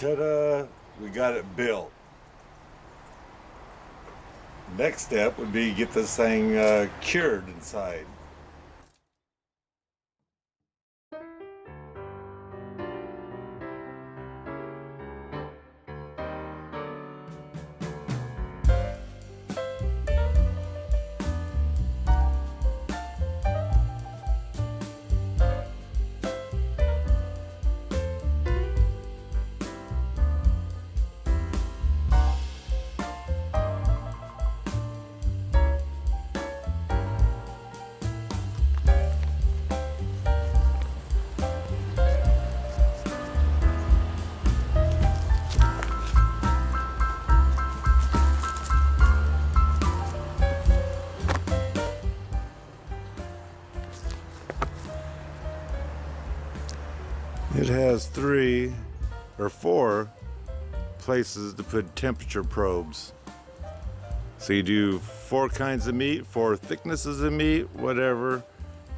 Ta-da! We got it built. Next step would be get this thing cured inside. It has 3 or 4 places to put temperature probes. So you do 4 kinds of meat, 4 thicknesses of meat, whatever.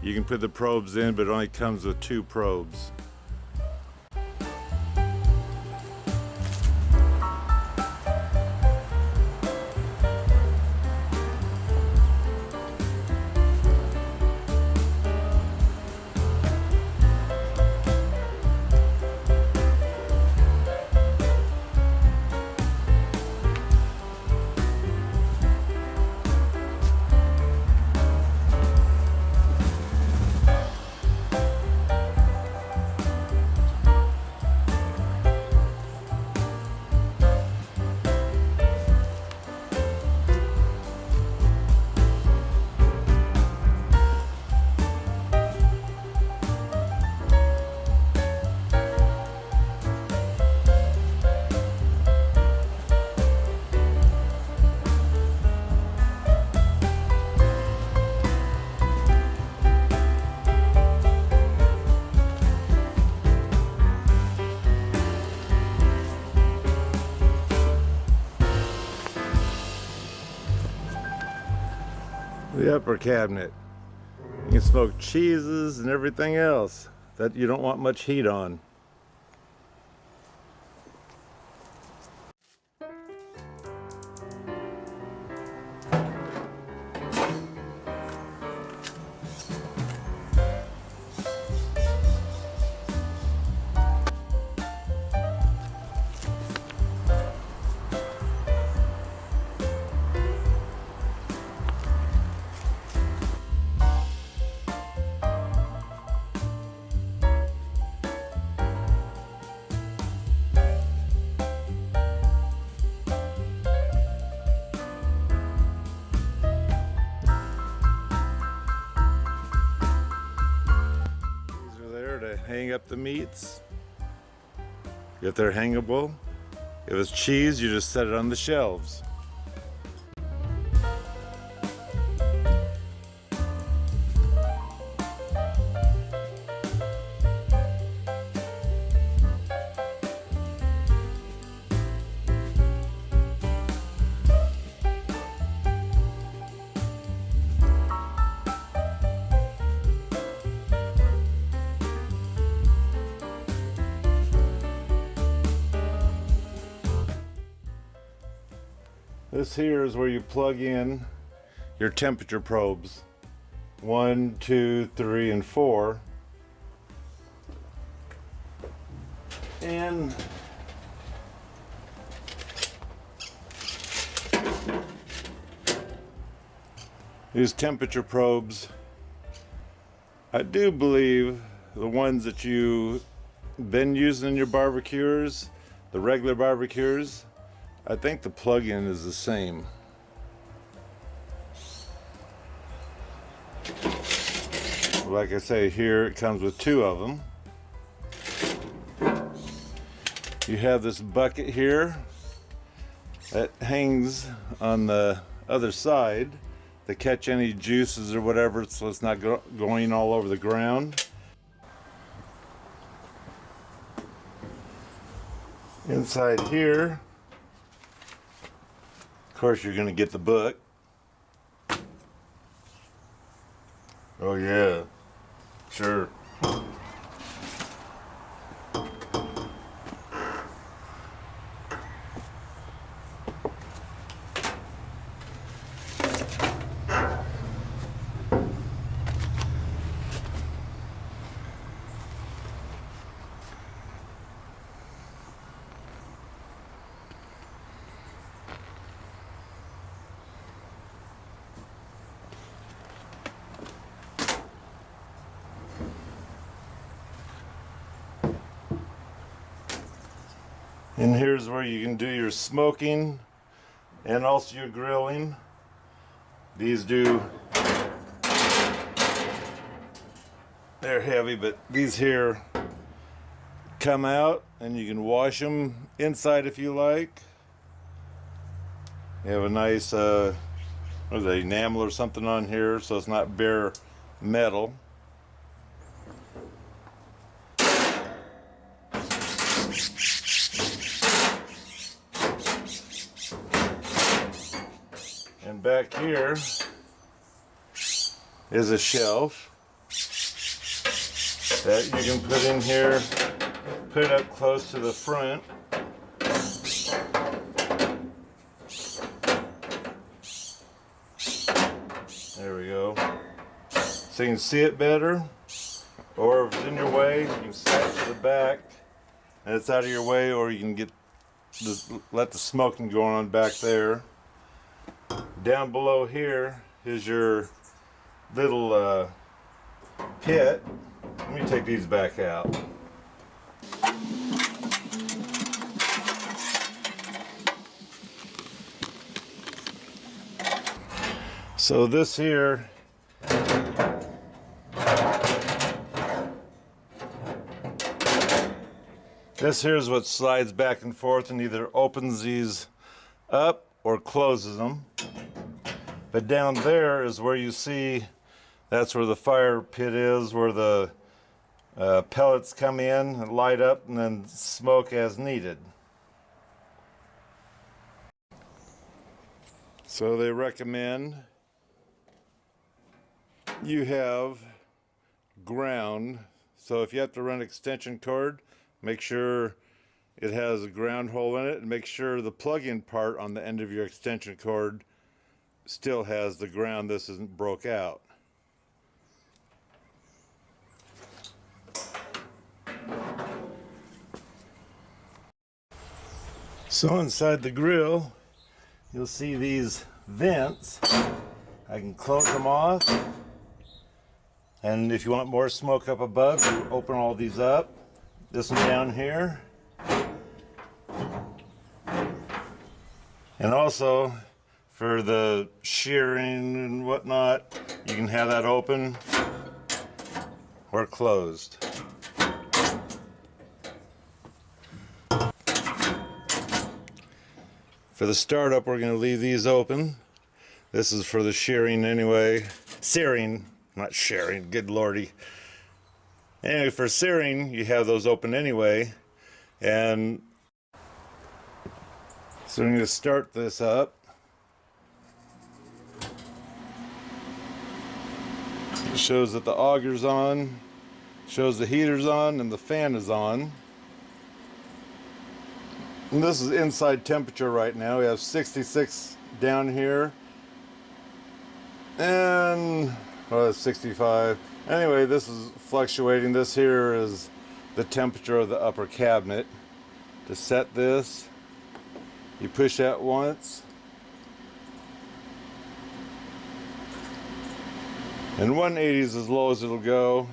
You can put the probes in, but it only comes with 2 probes. The upper cabinet. You can smoke cheeses and everything else that you don't want much heat on. Hang up the meats if they're hangable. If it's cheese, you just set it on the shelves. This here is where you plug in your temperature probes. 1, 2, 3, and 4. And these temperature probes, I do believe the ones that you've been using in your barbecues, the regular barbecues, I think the plug-in is the same. Like I say, here it comes with 2 of them. You have this bucket here that hangs on the other side to catch any juices or whatever, so it's not going all over the ground. Inside here, of course, you're going to get the book. Oh yeah, sure. And here's where you can do your smoking and also your grilling. These they're heavy, but these here come out and you can wash them inside if you like. You have a nice what is it, enamel or something on here, so it's not bare metal. And back here is a shelf that you can put in here, put it up close to the front. There we go. So you can see it better, or if it's in your way, you can set it to the back and it's out of your way, or you can let the smoking go on back there. Down below here is your little pit. Let me take these back out. So this here is what slides back and forth and either opens these up or closes them. But down there is where you see, that's where the fire pit is, where the pellets come in and light up and then smoke as needed. So they recommend you have ground. So if you have to run extension cord, make sure it has a ground hole in it, and make sure the plug-in part on the end of your extension cord still has the ground. This isn't broke out. So inside the grill, you'll see these vents. I can close them off, and if you want more smoke up above, you open all these up. This one down here. And also, for the shearing and whatnot, you can have that open or closed. For the startup, we're going to leave these open. This is for the shearing anyway. Searing, not sharing, good lordy. Anyway, for searing, you have those open anyway. And so I'm going to start this up. It shows that the auger's on, shows the heater's on, and the fan is on. And this is inside temperature right now. We have 66 down here. And, well, it's 65. Anyway, this is fluctuating. This here is the temperature of the upper cabinet. To set this, you push that once. And 180 is as low as it'll go.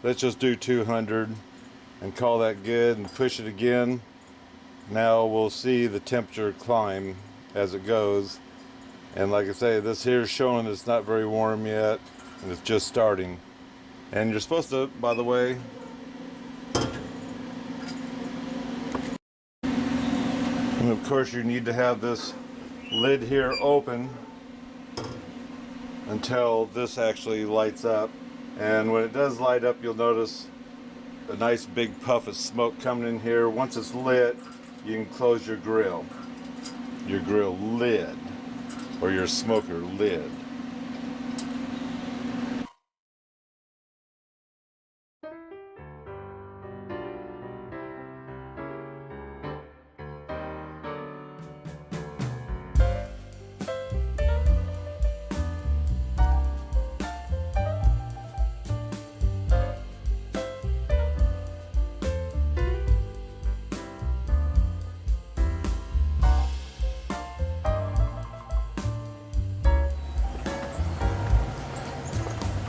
Let's just do 200 and call that good, and push it again. Now we'll see the temperature climb as it goes. And like I say, this here is showing it's not very warm yet, and it's just starting. And you're supposed to, by the way, and of course you need to have this lid here open until this actually lights up. And when it does light up, you'll notice a nice big puff of smoke coming in here. Once it's lit, you can close your grill lid, or your smoker lid.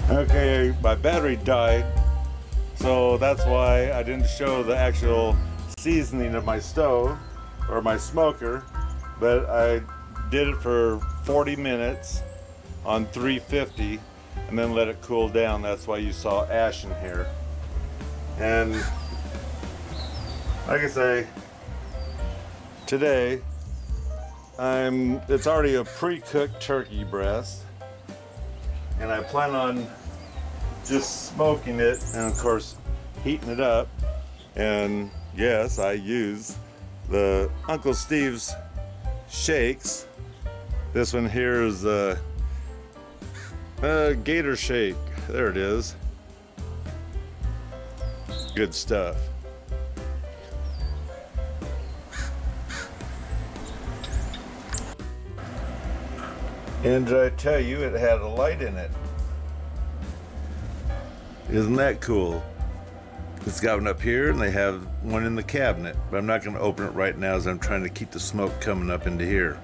Okay, my battery died, so that's why I didn't show the actual seasoning of my stove or my smoker, but I did it for 40 minutes on 350 and then let it cool down. That's why you saw ash in here. And like I say, today it's already a pre-cooked turkey breast, and I plan on just smoking it and of course heating it up. And yes, I use the Uncle Steve's shakes. This one here is a gator shake. There it is. Good stuff. And did I tell you it had a light in it? Isn't that cool? It's got one up here and they have one in the cabinet, but I'm not going to open it right now as I'm trying to keep the smoke coming up into here.